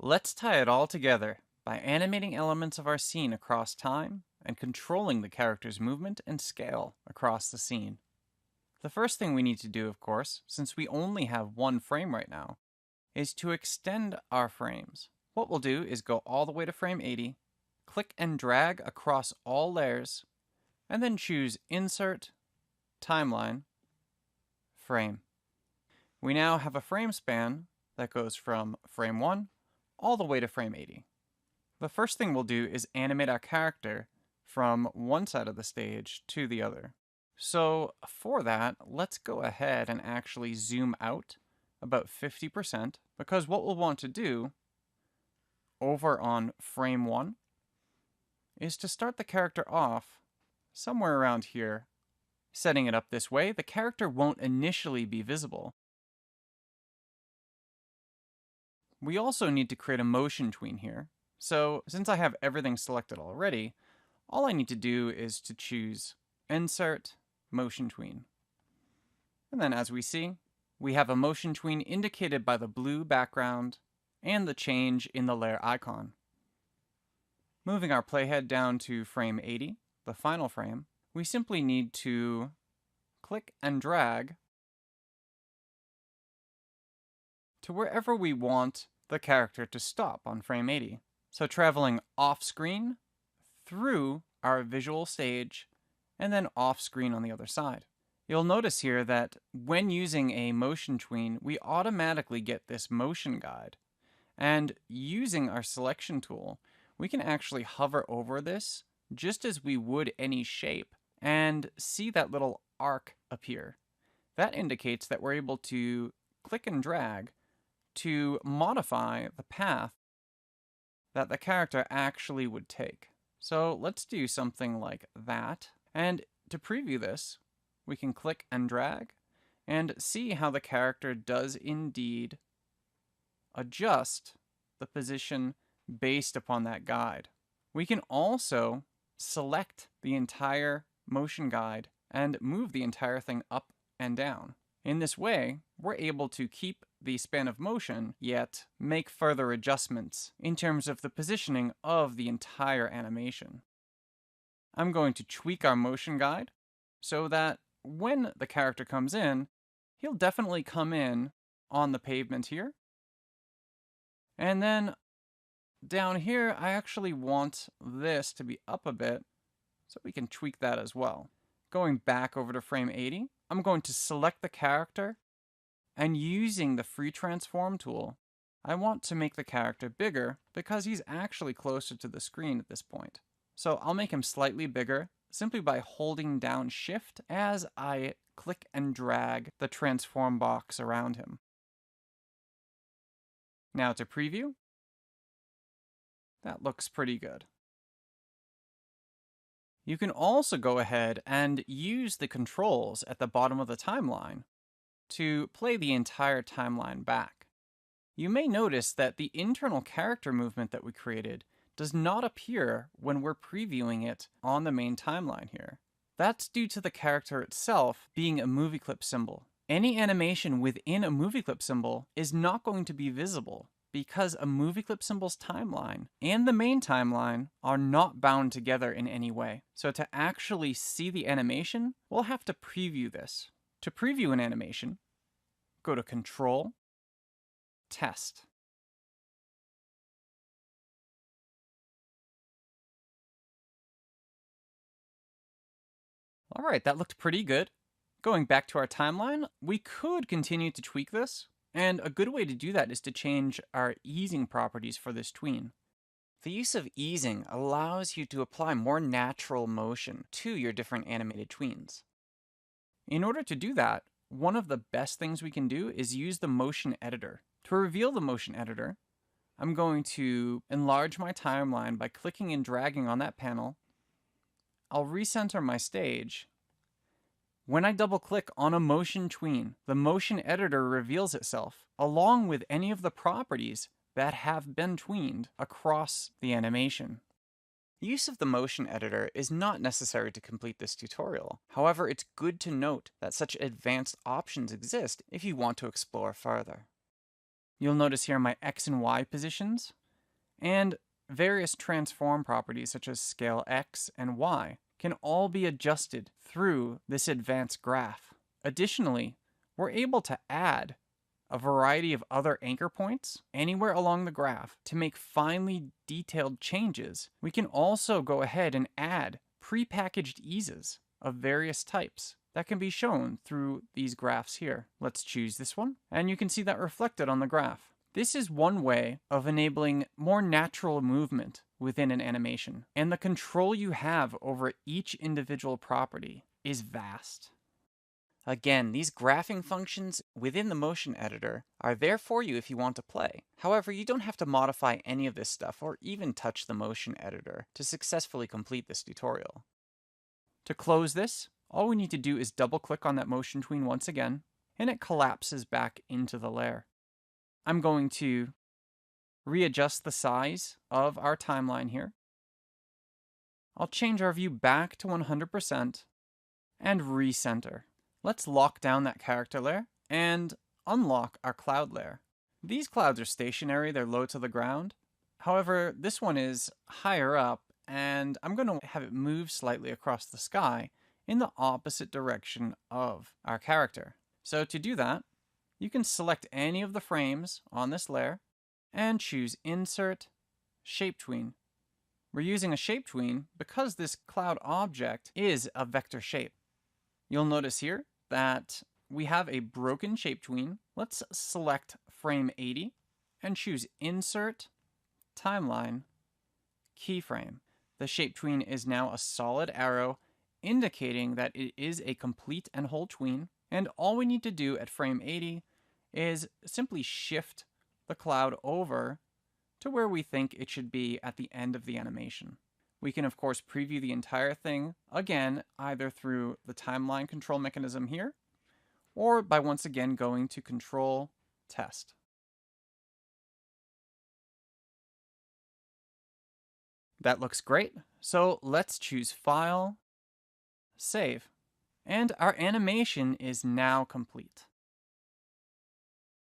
Let's tie it all together by animating elements of our scene across time and controlling the character's movement and scale across the scene. The first thing we need to do, of course, since we only have one frame right now, is to extend our frames. What we'll do is go all the way to frame 80, click and drag across all layers, and then choose Insert, Timeline, Frame. We now have a frame span that goes from frame 1 all the way to frame 80. The first thing we'll do is animate our character from one side of the stage to the other. So for that, let's go ahead and actually zoom out about 50%, because what we'll want to do over on frame 1 is to start the character off somewhere around here. Setting it up this way, the character won't initially be visible. We also need to create a motion tween here. So since I have everything selected already, all I need to do is to choose Insert, Motion Tween. And then as we see, we have a motion tween indicated by the blue background and the change in the layer icon. Moving our playhead down to frame 80, the final frame, we simply need to click and drag to wherever we want the character to stop on frame 80. So traveling off screen, through our visual stage, and then off screen on the other side. You'll notice here that when using a motion tween, we automatically get this motion guide. And using our selection tool, we can actually hover over this just as we would any shape and see that little arc appear. That indicates that we're able to click and drag to modify the path that the character actually would take. So let's do something like that. And to preview this, we can click and drag and see how the character does indeed adjust the position based upon that guide. We can also select the entire motion guide and move the entire thing up and down. In this way, we're able to keep the span of motion, yet make further adjustments in terms of the positioning of the entire animation. I'm going to tweak our motion guide so that when the character comes in, he'll definitely come in on the pavement here. And then down here, I actually want this to be up a bit, so we can tweak that as well. Going back over to frame 80, I'm going to select the character, and using the free transform tool, I want to make the character bigger because he's actually closer to the screen at this point. So I'll make him slightly bigger simply by holding down Shift as I click and drag the transform box around him. Now to preview. That looks pretty good. You can also go ahead and use the controls at the bottom of the timeline to play the entire timeline back. You may notice that the internal character movement that we created does not appear when we're previewing it on the main timeline here. That's due to the character itself being a movie clip symbol. Any animation within a movie clip symbol is not going to be visible because a movie clip symbol's timeline and the main timeline are not bound together in any way. So to actually see the animation, we'll have to preview this. To preview an animation, go to Control, Test. All right, that looked pretty good. Going back to our timeline, we could continue to tweak this, and a good way to do that is to change our easing properties for this tween. The use of easing allows you to apply more natural motion to your different animated tweens. In order to do that, one of the best things we can do is use the motion editor. To reveal the motion editor, I'm going to enlarge my timeline by clicking and dragging on that panel. I'll recenter my stage. When I double click on a motion tween, the motion editor reveals itself, along with any of the properties that have been tweened across the animation. The use of the motion editor is not necessary to complete this tutorial. However, it's good to note that such advanced options exist if you want to explore further. You'll notice here my X and Y positions, and various transform properties such as scale X and Y can all be adjusted through this advanced graph. Additionally, we're able to add a variety of other anchor points anywhere along the graph to make finely detailed changes. We can also go ahead and add prepackaged eases of various types that can be shown through these graphs here. Let's choose this one, and you can see that reflected on the graph. This is one way of enabling more natural movement within an animation, and the control you have over each individual property is vast. Again, these graphing functions within the motion editor are there for you if you want to play. However, you don't have to modify any of this stuff or even touch the motion editor to successfully complete this tutorial. To close this, all we need to do is double click on that motion tween once again, and it collapses back into the layer. I'm going to readjust the size of our timeline here. I'll change our view back to 100% and recenter. Let's lock down that character layer and unlock our cloud layer. These clouds are stationary, they're low to the ground. However, this one is higher up, and I'm going to have it move slightly across the sky in the opposite direction of our character. So to do that, you can select any of the frames on this layer and choose Insert, Shape Tween. We're using a shape tween because this cloud object is a vector shape. You'll notice here that we have a broken shape tween. Let's select frame 80 and choose Insert, Timeline, Keyframe. The shape tween is now a solid arrow indicating that it is a complete and whole tween, and all we need to do at frame 80 is simply shift the cloud over to where we think it should be at the end of the animation. We can of course preview the entire thing again either through the timeline control mechanism here or by once again going to Control, Test. That looks great, so let's choose File, Save, and our animation is now complete.